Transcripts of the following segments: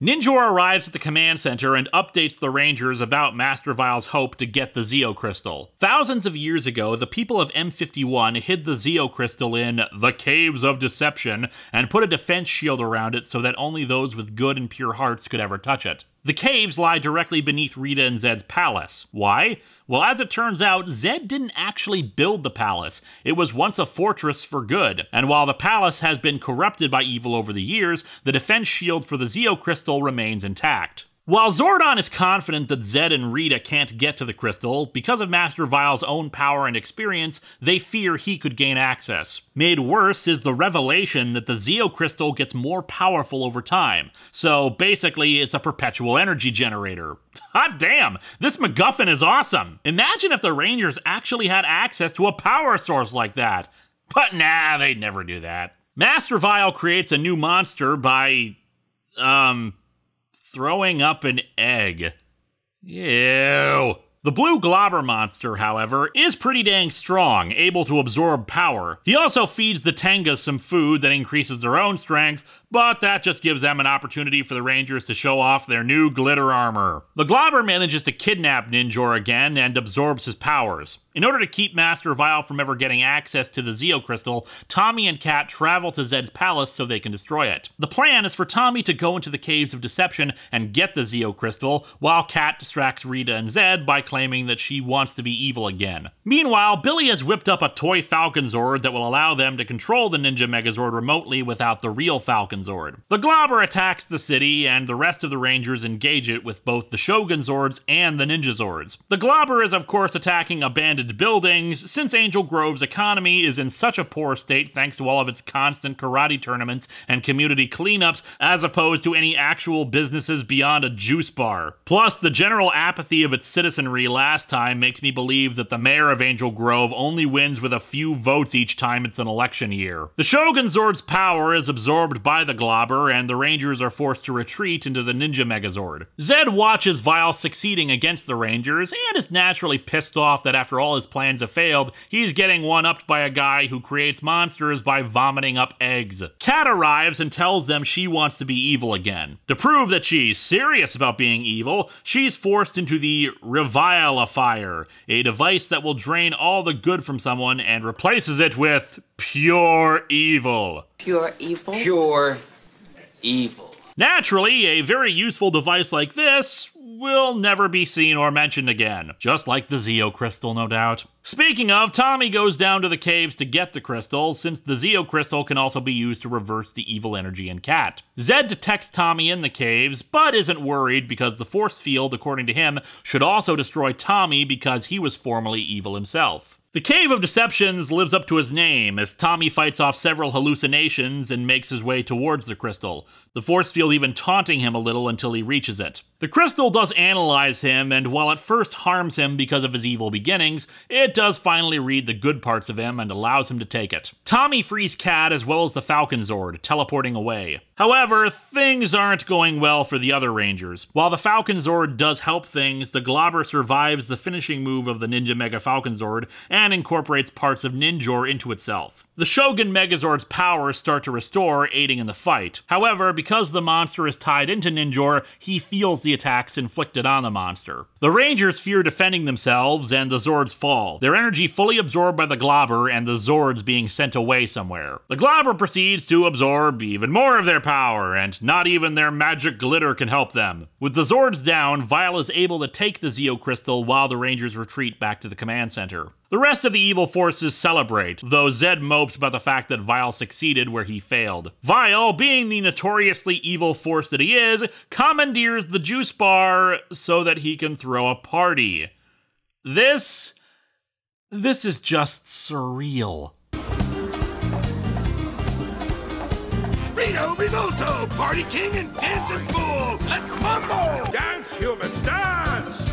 Ninjor arrives at the command center and updates the Rangers about Master Vile's hope to get the Zeo Crystal. Thousands of years ago, the people of M51 hid the Zeo Crystal in the Caves of Deception and put a defense shield around it so that only those with good and pure hearts could ever touch it. The caves lie directly beneath Rita and Zed's palace. Why? Well, as it turns out, Zed didn't actually build the palace. It was once a fortress for good, and while the palace has been corrupted by evil over the years, the defense shield for the Zeo Crystal remains intact. While Zordon is confident that Zed and Rita can't get to the crystal, because of Master Vile's own power and experience, they fear he could gain access. Made worse is the revelation that the Zeo Crystal gets more powerful over time, so basically it's a perpetual energy generator. Hot damn, this MacGuffin is awesome! Imagine if the Rangers actually had access to a power source like that. But nah, they'd never do that. Master Vile creates a new monster by, throwing up an egg. Ew. The blue globber monster, however, is pretty dang strong, able to absorb power. He also feeds the Tengas some food that increases their own strength, but that just gives them an opportunity for the Rangers to show off their new glitter armor. The globber manages to kidnap Ninjor again and absorbs his powers. In order to keep Master Vile from ever getting access to the Zeo Crystal, Tommy and Kat travel to Zed's palace so they can destroy it. The plan is for Tommy to go into the Caves of Deception and get the Zeo Crystal, while Kat distracts Rita and Zed by claiming that she wants to be evil again. Meanwhile, Billy has whipped up a toy Falcon Zord that will allow them to control the Ninja Megazord remotely without the real Falcon Zord. The globber attacks the city, and the rest of the Rangers engage it with both the Shogun Zords and the Ninja Zords. The globber is of course attacking abandoned buildings, since Angel Grove's economy is in such a poor state thanks to all of its constant karate tournaments and community cleanups, as opposed to any actual businesses beyond a juice bar. Plus, the general apathy of its citizenry last time makes me believe that the mayor of Angel Grove only wins with a few votes each time it's an election year. The Shogun Zord's power is absorbed by the globber, and the Rangers are forced to retreat into the Ninja Megazord. Zed watches Vile succeeding against the Rangers, and is naturally pissed off that after all his plans have failed, he's getting one-upped by a guy who creates monsters by vomiting up eggs. Kat arrives and tells them she wants to be evil again. To prove that she's serious about being evil, she's forced into the Revialifier, a device that will drain all the good from someone and replaces it with pure evil. Pure evil? Pure evil. Naturally, a very useful device like this will never be seen or mentioned again. Just like the Zeo Crystal, no doubt. Speaking of, Tommy goes down to the caves to get the crystal, since the Zeo Crystal can also be used to reverse the evil energy in Kat. Zed detects Tommy in the caves, but isn't worried because the force field, according to him, should also destroy Tommy because he was formerly evil himself. The Cave of Deceptions lives up to his name, as Tommy fights off several hallucinations and makes his way towards the crystal, the force field even taunting him a little until he reaches it. The crystal does analyze him, and while it first harms him because of his evil beginnings, it does finally read the good parts of him and allows him to take it. Tommy frees Kat as well as the Falcon Zord, teleporting away. However, things aren't going well for the other Rangers. While the Falcon Zord does help things, the globber survives the finishing move of the Ninja Mega Falcon Zord and incorporates parts of Ninjor into itself. The Shogun Megazord's powers start to restore, aiding in the fight. However, because the monster is tied into Ninjor, he feels the attacks inflicted on the monster. The Rangers fear defending themselves, and the Zords fall, their energy fully absorbed by the globber and the Zords being sent away somewhere. The globber proceeds to absorb even more of their power, and not even their magic glitter can help them. With the Zords down, Vile is able to take the Zeo Crystal while the Rangers retreat back to the command center. The rest of the evil forces celebrate, though Zed mopes about the fact that Vile succeeded where he failed. Vile, being the notoriously evil force that he is, commandeers the juice bar so that he can throw a party. This is just surreal. Rito Revolto, party king and dancing fool! Let's mumble! Dance, humans, dance!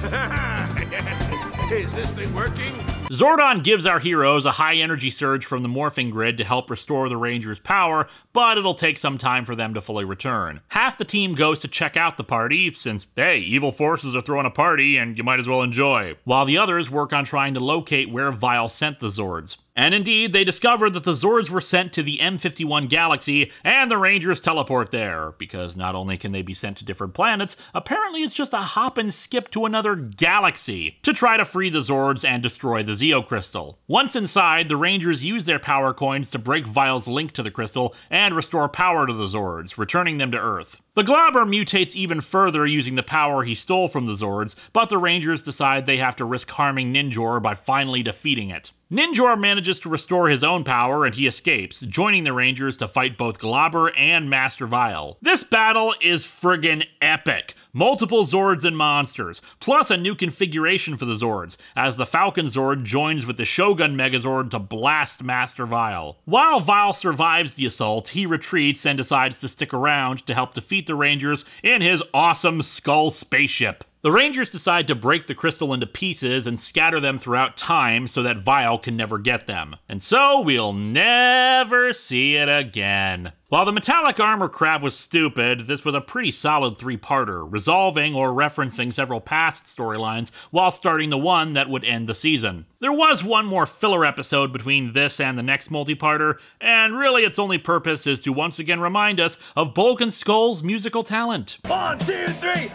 Yes. Is this thing working? Zordon gives our heroes a high energy surge from the morphing grid to help restore the Rangers' power, but it'll take some time for them to fully return. Half the team goes to check out the party, since, hey, evil forces are throwing a party and you might as well enjoy, while the others work on trying to locate where Vile sent the Zords. And indeed, they discover that the Zords were sent to the M51 galaxy, and the Rangers teleport there, because not only can they be sent to different planets, apparently it's just a hop and skip to another galaxy, to try to free the Zords and destroy the Zeo Crystal. Once inside, the Rangers use their power coins to break Vile's link to the crystal and restore power to the Zords, returning them to Earth. The Globber mutates even further using the power he stole from the Zords, but the Rangers decide they have to risk harming Ninjor by finally defeating it. Ninjor manages to restore his own power and he escapes, joining the Rangers to fight both Globber and Master Vile. This battle is friggin' epic. Multiple Zords and monsters, plus a new configuration for the Zords, as the Falcon Zord joins with the Shogun Megazord to blast Master Vile. While Vile survives the assault, he retreats and decides to stick around to help defeat the Rangers in his awesome Skull spaceship. The Rangers decide to break the crystal into pieces and scatter them throughout time so that Vile can never get them. And so we'll never see it again. While the metallic armor crap was stupid, this was a pretty solid three-parter, resolving or referencing several past storylines while starting the one that would end the season. There was one more filler episode between this and the next multi-parter, and really its only purpose is to once again remind us of Bulk and Skull's musical talent. 1, 2, 3.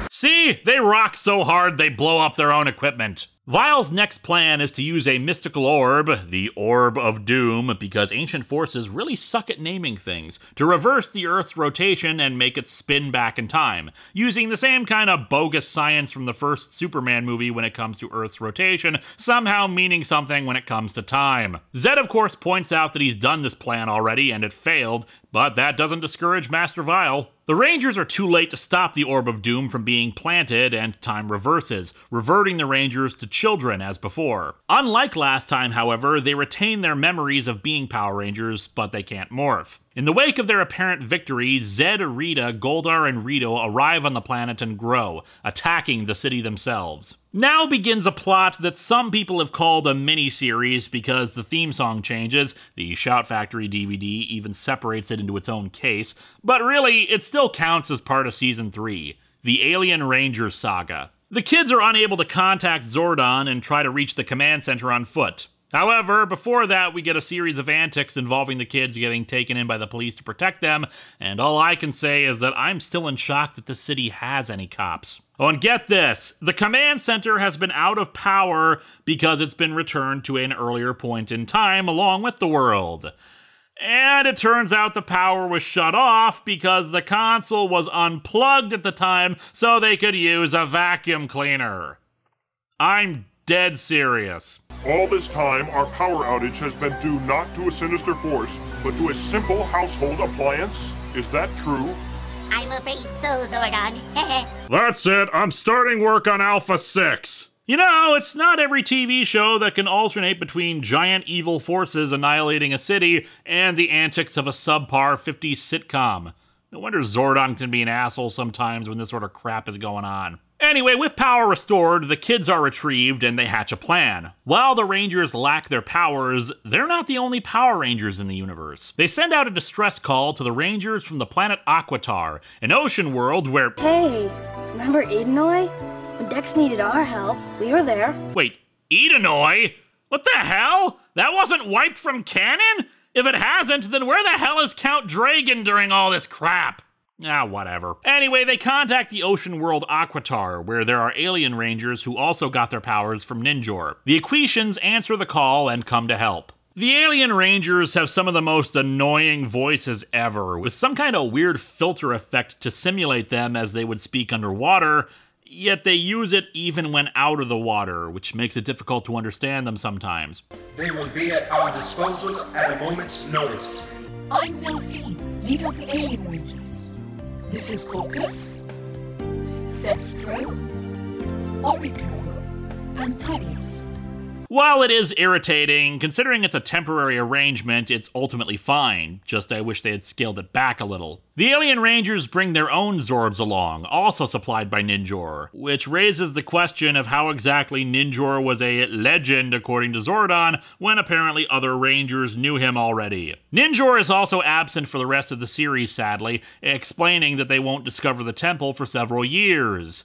See? They rock so hard they blow up their own equipment. Vile's next plan is to use a mystical orb, the Orb of Doom, because ancient forces really suck at naming things, to reverse the Earth's rotation and make it spin back in time, using the same kind of bogus science from the first Superman movie when it comes to Earth's rotation, somehow meaning something when it comes to time. Zed, of course, points out that he's done this plan already and it failed, but that doesn't discourage Master Vile. The Rangers are too late to stop the Orb of Doom from being planted, and time reverses, reverting the Rangers to children as before. Unlike last time, however, they retain their memories of being Power Rangers, but they can't morph. In the wake of their apparent victory, Zed, Rita, Goldar, and Rito arrive on the planet and grow, attacking the city themselves. Now begins a plot that some people have called a mini-series because the theme song changes, the Shout Factory DVD even separates it into its own case, but really, it still counts as part of Season 3, the Alien Rangers Saga. The kids are unable to contact Zordon and try to reach the command center on foot. However, before that, we get a series of antics involving the kids getting taken in by the police to protect them, and all I can say is that I'm still in shock that the city has any cops. Oh, and get this, the command center has been out of power because it's been returned to an earlier point in time along with the world. And it turns out the power was shut off because the console was unplugged at the time so they could use a vacuum cleaner. I'm dead serious. All this time, our power outage has been due not to a sinister force, but to a simple household appliance? Is that true? I'm afraid so, Zordon. That's it, I'm starting work on Alpha 6. You know, it's not every TV show that can alternate between giant evil forces annihilating a city and the antics of a subpar 50s sitcom. No wonder Zordon can be an asshole sometimes when this sort of crap is going on. Anyway, with power restored, the kids are retrieved and they hatch a plan. While the Rangers lack their powers, they're not the only Power Rangers in the universe. They send out a distress call to the Rangers from the planet Aquitar, an ocean world where— Hey, remember Edenoi? When Dex needed our help, we were there. Wait, Edenoi? What the hell? That wasn't wiped from canon? If it hasn't, then where the hell is Count Dragon during all this crap? Ah, whatever. Anyway, they contact the ocean world Aquitar, where there are alien rangers who also got their powers from Ninjor. The Equitians answer the call and come to help. The alien rangers have some of the most annoying voices ever, with some kind of weird filter effect to simulate them as they would speak underwater, yet they use it even when out of the water, which makes it difficult to understand them sometimes. They will be at our disposal at a moment's notice. I'm Delphine, leader of the Alien Rangers. This is Caucus, Sestro, Orico, and Tidius. While it is irritating, considering it's a temporary arrangement, it's ultimately fine. Just I wish they had scaled it back a little. The Alien Rangers bring their own Zorbs along, also supplied by Ninjor, which raises the question of how exactly Ninjor was a legend according to Zordon, when apparently other Rangers knew him already. Ninjor is also absent for the rest of the series, sadly, explaining that they won't discover the temple for several years.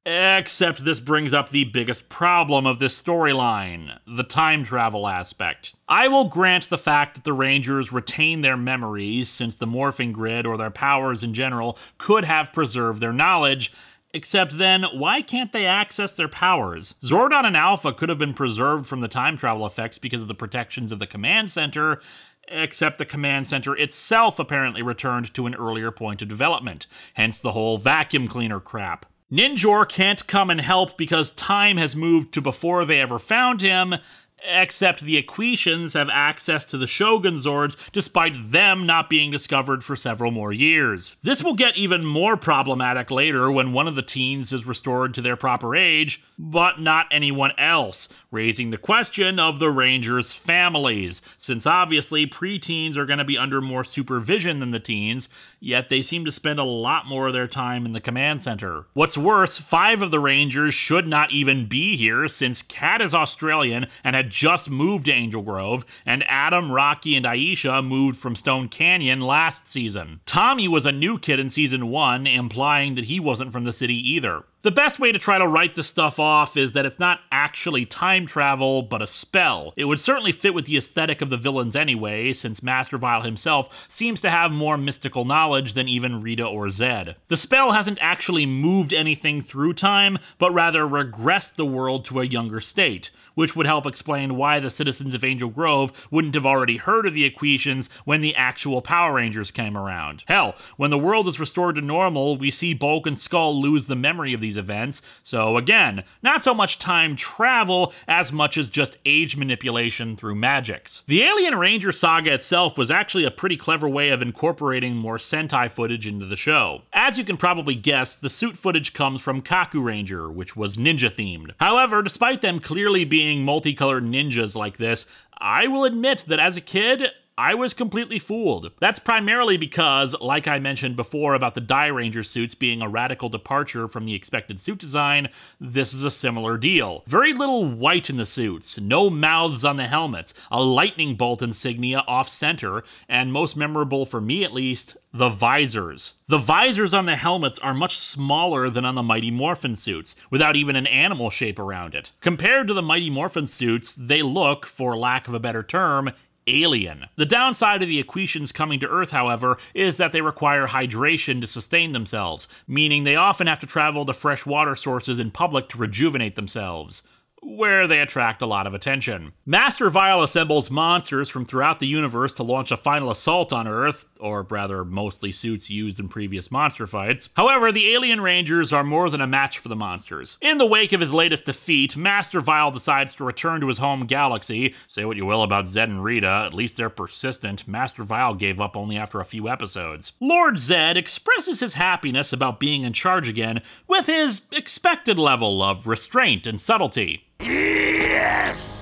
Except this brings up the biggest problem of this storyline, the time travel aspect. I will grant the fact that the Rangers retain their memories, since the morphing grid or their powers in general could have preserved their knowledge, except then, why can't they access their powers? Zordon and Alpha could have been preserved from the time travel effects because of the protections of the command center, except the command center itself apparently returned to an earlier point of development, hence the whole vacuum cleaner crap. Ninjor can't come and help because time has moved to before they ever found him, except the Equitians have access to the Shogun Zords despite them not being discovered for several more years. This will get even more problematic later when one of the teens is restored to their proper age, but not anyone else, raising the question of the Rangers' families, since obviously preteens are going to be under more supervision than the teens, yet they seem to spend a lot more of their time in the command center. What's worse, 5 of the Rangers should not even be here, since Kat is Australian and had just moved to Angel Grove, and Adam, Rocky, and Aisha moved from Stone Canyon last season. Tommy was a new kid in Season 1, implying that he wasn't from the city either. The best way to try to write this stuff off is that it's not actually time travel, but a spell. It would certainly fit with the aesthetic of the villains anyway, since Master Vile himself seems to have more mystical knowledge than even Rita or Zed. The spell hasn't actually moved anything through time, but rather regressed the world to a younger state, which would help explain why the citizens of Angel Grove wouldn't have already heard of the Equitians when the actual Power Rangers came around. Hell, when the world is restored to normal, we see Bulk and Skull lose the memory of these events, so again, not so much time travel as much as just age manipulation through magics. The Alien Ranger saga itself was actually a pretty clever way of incorporating more Sentai footage into the show. As you can probably guess, the suit footage comes from Kaku Ranger, which was ninja themed. However, despite them clearly being multicolored ninjas like this, I will admit that as a kid, I was completely fooled. That's primarily because, like I mentioned before about the Die Ranger suits being a radical departure from the expected suit design, this is a similar deal. Very little white in the suits, no mouths on the helmets, a lightning bolt insignia off-center, and most memorable for me at least, the visors. The visors on the helmets are much smaller than on the Mighty Morphin suits, without even an animal shape around it. Compared to the Mighty Morphin suits, they look, for lack of a better term, alien. The downside of the Equitians coming to Earth, however, is that they require hydration to sustain themselves, meaning they often have to travel to fresh water sources in public to rejuvenate themselves, where they attract a lot of attention. Master Vile assembles monsters from throughout the universe to launch a final assault on Earth, or rather mostly suits used in previous monster fights. However, the Alien Rangers are more than a match for the monsters. In the wake of his latest defeat, Master Vile decides to return to his home galaxy. Say what you will about Zed and Rita, at least they're persistent. Master Vile gave up only after a few episodes. Lord Zed expresses his happiness about being in charge again with his expected level of restraint and subtlety. Yes!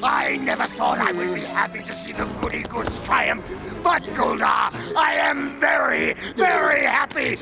I never thought I would be happy to see the goody goods triumph, but Golda, I am very, very happy!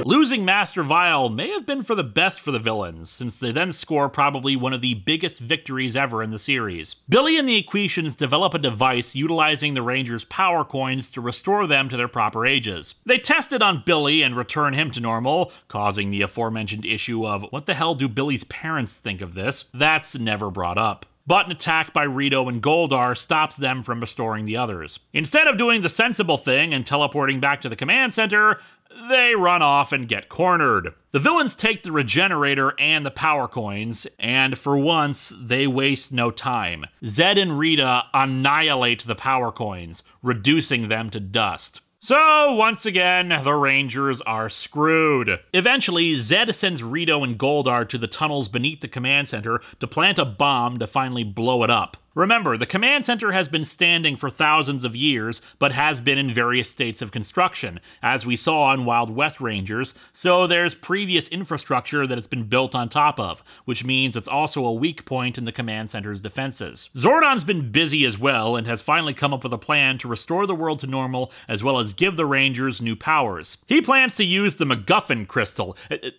Losing Master Vile may have been for the best for the villains, since they then score probably one of the biggest victories ever in the series. Billy and the Equitians develop a device utilizing the Rangers' power coins to restore them to their proper ages. They test it on Billy and return him to normal, causing the aforementioned issue of what the hell do Billy's parents think of this? That's never brought up. But an attack by Rito and Goldar stops them from restoring the others. Instead of doing the sensible thing and teleporting back to the command center, they run off and get cornered. The villains take the regenerator and the power coins, and for once, they waste no time. Zed and Rita annihilate the power coins, reducing them to dust. So, once again, the Rangers are screwed. Eventually, Zed sends Rito and Goldar to the tunnels beneath the command center to plant a bomb to finally blow it up. Remember, the command center has been standing for thousands of years, but has been in various states of construction, as we saw on Wild West Rangers, so there's previous infrastructure that it's been built on top of, which means it's also a weak point in the command center's defenses. Zordon's been busy as well, and has finally come up with a plan to restore the world to normal, as well as give the Rangers new powers. He plans to use the MacGuffin crystal.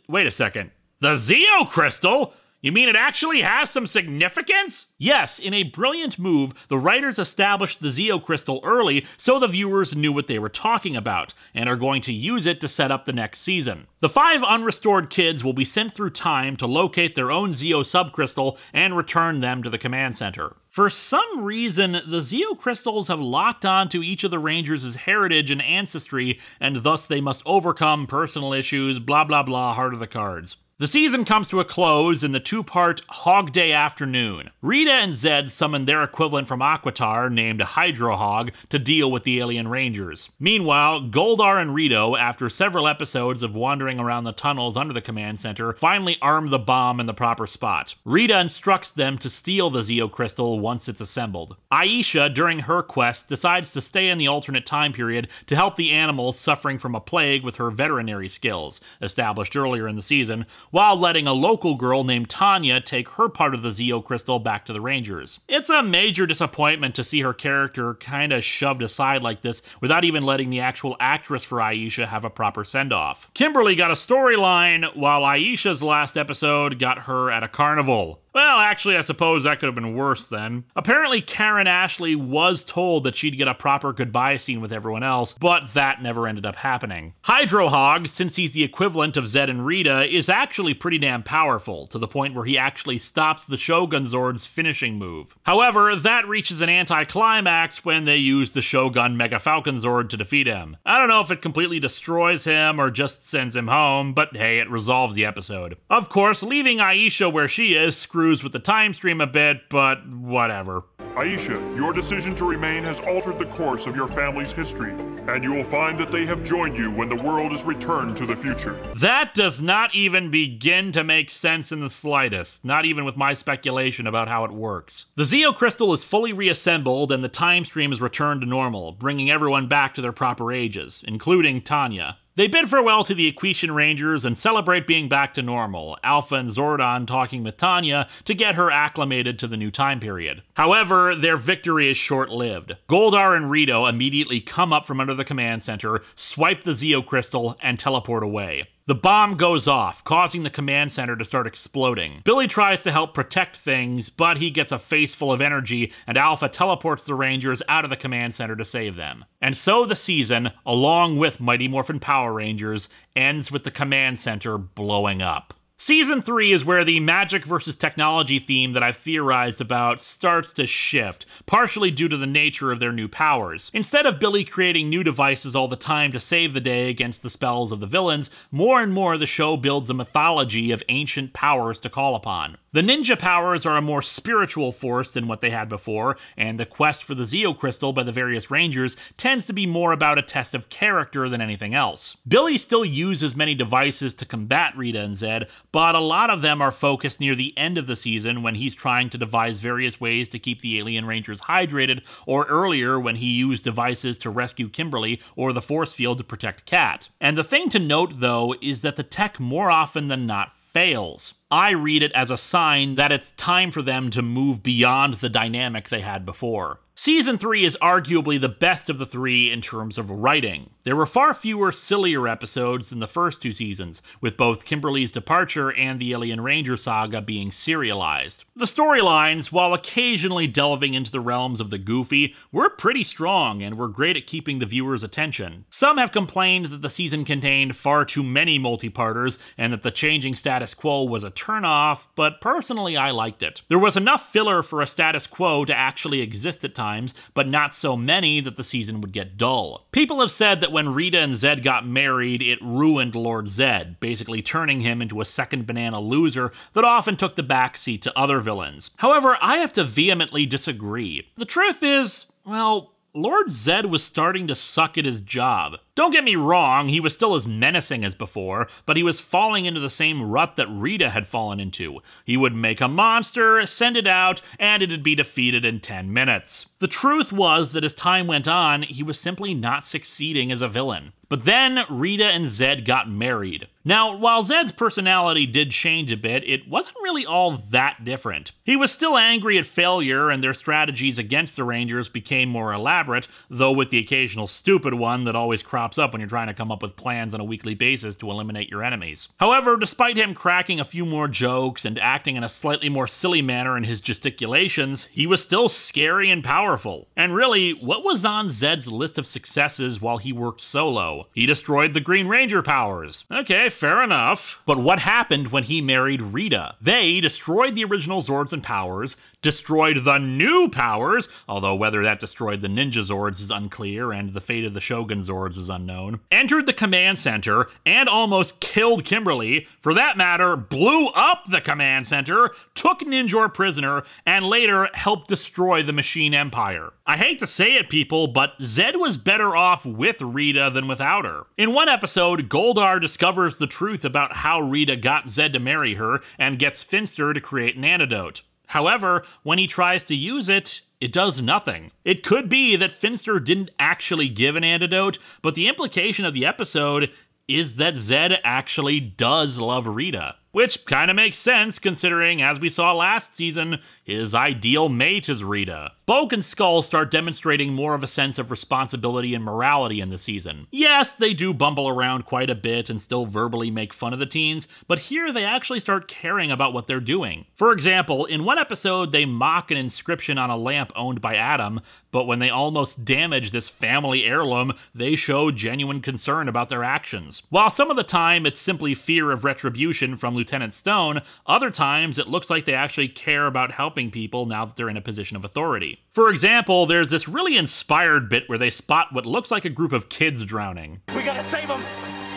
Wait a second. The Zeo crystal? You mean it actually has some significance? Yes, in a brilliant move, the writers established the Zeo crystal early so the viewers knew what they were talking about, and are going to use it to set up the next season. The 5 unrestored kids will be sent through time to locate their own Zeo subcrystal and return them to the command center. For some reason, the Zeo crystals have locked onto each of the Rangers' heritage and ancestry, and thus they must overcome personal issues, blah blah blah, heart of the cards. The season comes to a close in the 2-part Hog Day afternoon. Rita and Zed summon their equivalent from Aquitar, named Hydro Hog, to deal with the alien Rangers. Meanwhile, Goldar and Rito, after several episodes of wandering around the tunnels under the command center, finally arm the bomb in the proper spot. Rita instructs them to steal the Zeo crystal once it's assembled. Aisha, during her quest, decides to stay in the alternate time period to help the animals suffering from a plague with her veterinary skills, established earlier in the season, while letting a local girl named Tanya take her part of the Zeo crystal back to the Rangers. It's a major disappointment to see her character kinda shoved aside like this without even letting the actual actress for Aisha have a proper send-off. Kimberly got a storyline, while Aisha's last episode got her at a carnival. Well, actually, I suppose that could have been worse then. Apparently, Karen Ashley was told that she'd get a proper goodbye scene with everyone else, but that never ended up happening. Hydro Hog, since he's the equivalent of Zed and Rita, is actually pretty damn powerful, to the point where he actually stops the Shogun Zord's finishing move. However, that reaches an anticlimax when they use the Shogun Mega Falcon Zord to defeat him. I don't know if it completely destroys him or just sends him home, but hey, it resolves the episode. Of course, leaving Aisha where she is screws with the time stream a bit, but whatever. Aisha, your decision to remain has altered the course of your family's history, and you will find that they have joined you when the world is returned to the future. That does not even begin to make sense in the slightest, not even with my speculation about how it works. The Zeo crystal is fully reassembled and the time stream is returned to normal, bringing everyone back to their proper ages, including Tanya. They bid farewell to the Equation Rangers and celebrate being back to normal, Alpha and Zordon talking with Tanya to get her acclimated to the new time period. However, their victory is short-lived. Goldar and Rito immediately come up from under the command center, swipe the Zeo crystal, and teleport away. The bomb goes off, causing the command center to start exploding. Billy tries to help protect things, but he gets a face full of energy, and Alpha teleports the Rangers out of the command center to save them. And so the season, along with Mighty Morphin Power Rangers, ends with the command center blowing up. Season 3 is where the magic versus technology theme that I've theorized about starts to shift, partially due to the nature of their new powers. Instead of Billy creating new devices all the time to save the day against the spells of the villains, more and more the show builds a mythology of ancient powers to call upon. The ninja powers are a more spiritual force than what they had before, and the quest for the Zeo crystal by the various Rangers tends to be more about a test of character than anything else. Billy still uses many devices to combat Rita and Zed, but a lot of them are focused near the end of the season when he's trying to devise various ways to keep the alien Rangers hydrated, or earlier when he used devices to rescue Kimberly or the force field to protect Kat. And the thing to note, though, is that the tech more often than not fails. I read it as a sign that it's time for them to move beyond the dynamic they had before. Season 3 is arguably the best of the 3 in terms of writing. There were far fewer sillier episodes than the first 2 seasons, with both Kimberly's departure and the Alien Ranger saga being serialized. The storylines, while occasionally delving into the realms of the goofy, were pretty strong and were great at keeping the viewer's attention. Some have complained that the season contained far too many multi-parters and that the changing status quo was a turnoff, but personally I liked it. There was enough filler for a status quo to actually exist at times, but not so many that the season would get dull. People have said that when Rita and Zed got married, it ruined Lord Zed, basically turning him into a second banana loser that often took the backseat to other villains. However, I have to vehemently disagree. The truth is, well, Lord Zed was starting to suck at his job. Don't get me wrong, he was still as menacing as before, but he was falling into the same rut that Rita had fallen into. He would make a monster, send it out, and it'd be defeated in 10 minutes. The truth was that as time went on, he was simply not succeeding as a villain. But then Rita and Zed got married. Now, while Zed's personality did change a bit, it wasn't really all that different. He was still angry at failure, and their strategies against the Rangers became more elaborate, though with the occasional stupid one that always crops up when you're trying to come up with plans on a weekly basis to eliminate your enemies. However, despite him cracking a few more jokes and acting in a slightly more silly manner in his gesticulations, he was still scary and powerful. And really, what was on Zed's list of successes while he worked solo? He destroyed the Green Ranger powers. Okay, fair enough. But what happened when he married Rita? They destroyed the original Zords and powers, destroyed the new powers, although whether that destroyed the Ninja Zords is unclear and the fate of the Shogun Zords is unknown, entered the command center, and almost killed Kimberly, for that matter, blew up the command center, took Ninjor prisoner, and later helped destroy the Machine Empire. I hate to say it, people, but Zed was better off with Rita than without her. In one episode, Goldar discovers the truth about how Rita got Zed to marry her and gets Finster to create an antidote. However, when he tries to use it, it does nothing. It could be that Finster didn't actually give an antidote, but the implication of the episode is that Zed actually does love Rita. Which kind of makes sense considering, as we saw last season, his ideal mate is Rita. Bulk and Skull start demonstrating more of a sense of responsibility and morality in the season. Yes, they do bumble around quite a bit and still verbally make fun of the teens, but here they actually start caring about what they're doing. For example, in one episode they mock an inscription on a lamp owned by Adam, but when they almost damage this family heirloom, they show genuine concern about their actions. While some of the time it's simply fear of retribution from Lieutenant Stone, other times it looks like they actually care about helping people now that they're in a position of authority. For example, there's this really inspired bit where they spot what looks like a group of kids drowning. We gotta save them!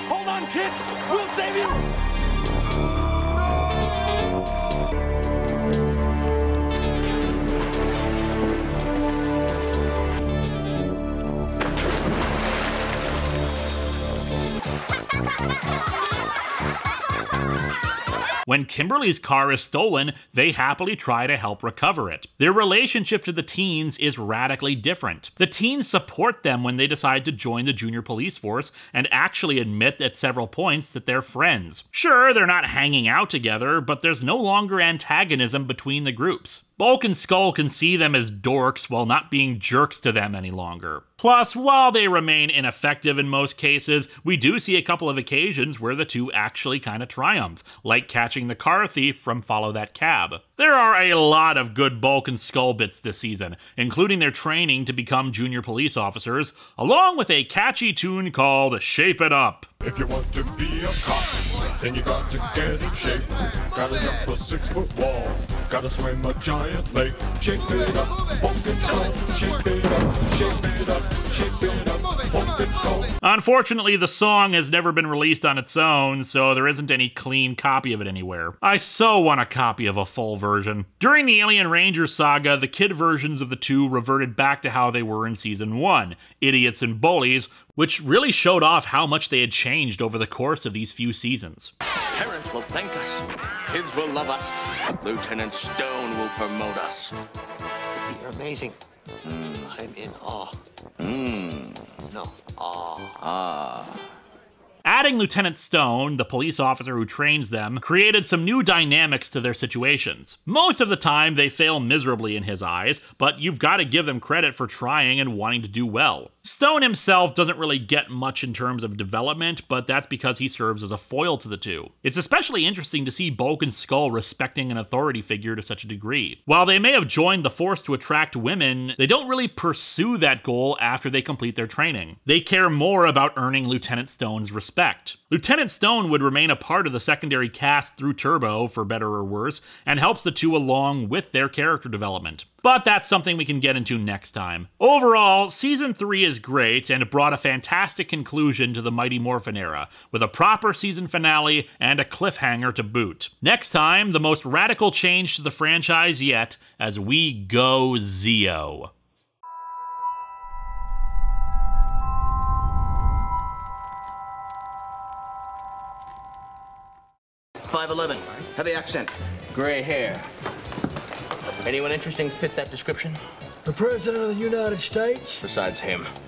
Hold on, kids! We'll save you! When Kimberly's car is stolen, they happily try to help recover it. Their relationship to the teens is radically different. The teens support them when they decide to join the junior police force and actually admit at several points that they're friends. Sure, they're not hanging out together, but there's no longer antagonism between the groups. Bulk and Skull can see them as dorks while not being jerks to them any longer. Plus, while they remain ineffective in most cases, we do see a couple of occasions where the two actually kind of triumph, like catching the car thief from Follow That Cab. There are a lot of good Bulk and Skull bits this season, including their training to become junior police officers, along with a catchy tune called Shape It Up. If you want to be a cop, then you got to get in shape. Gotta jump a 6-foot wall, gotta swim a giant lake. Shape it up, Bulk and Skull. Shape it up, shape it up, shape it up, Bulk and Skull. Unfortunately, the song has never been released on its own, so there isn't any clean copy of it anywhere. I so want a copy of a full version. During the Alien Ranger saga, the kid versions of the two reverted back to how they were in Season 1, idiots and bullies, which really showed off how much they had changed over the course of these few seasons. Parents will thank us. Kids will love us. Lieutenant Stone will promote us. You're amazing. I'm in awe. No, awe. Ah. Adding Lieutenant Stone, the police officer who trains them, created some new dynamics to their situations. Most of the time, they fail miserably in his eyes, but you've got to give them credit for trying and wanting to do well. Stone himself doesn't really get much in terms of development, but that's because he serves as a foil to the two. It's especially interesting to see Bulk and Skull respecting an authority figure to such a degree. While they may have joined the force to attract women, they don't really pursue that goal after they complete their training. They care more about earning Lieutenant Stone's respect. Lieutenant Stone would remain a part of the secondary cast through Turbo, for better or worse, and helps the two along with their character development. But that's something we can get into next time. Overall, Season 3 is great and brought a fantastic conclusion to the Mighty Morphin era, with a proper season finale and a cliffhanger to boot. Next time, the most radical change to the franchise yet, as we go Zeo. 5'11", heavy accent, gray hair. Anyone interesting fit that description? The President of the United States? Besides him.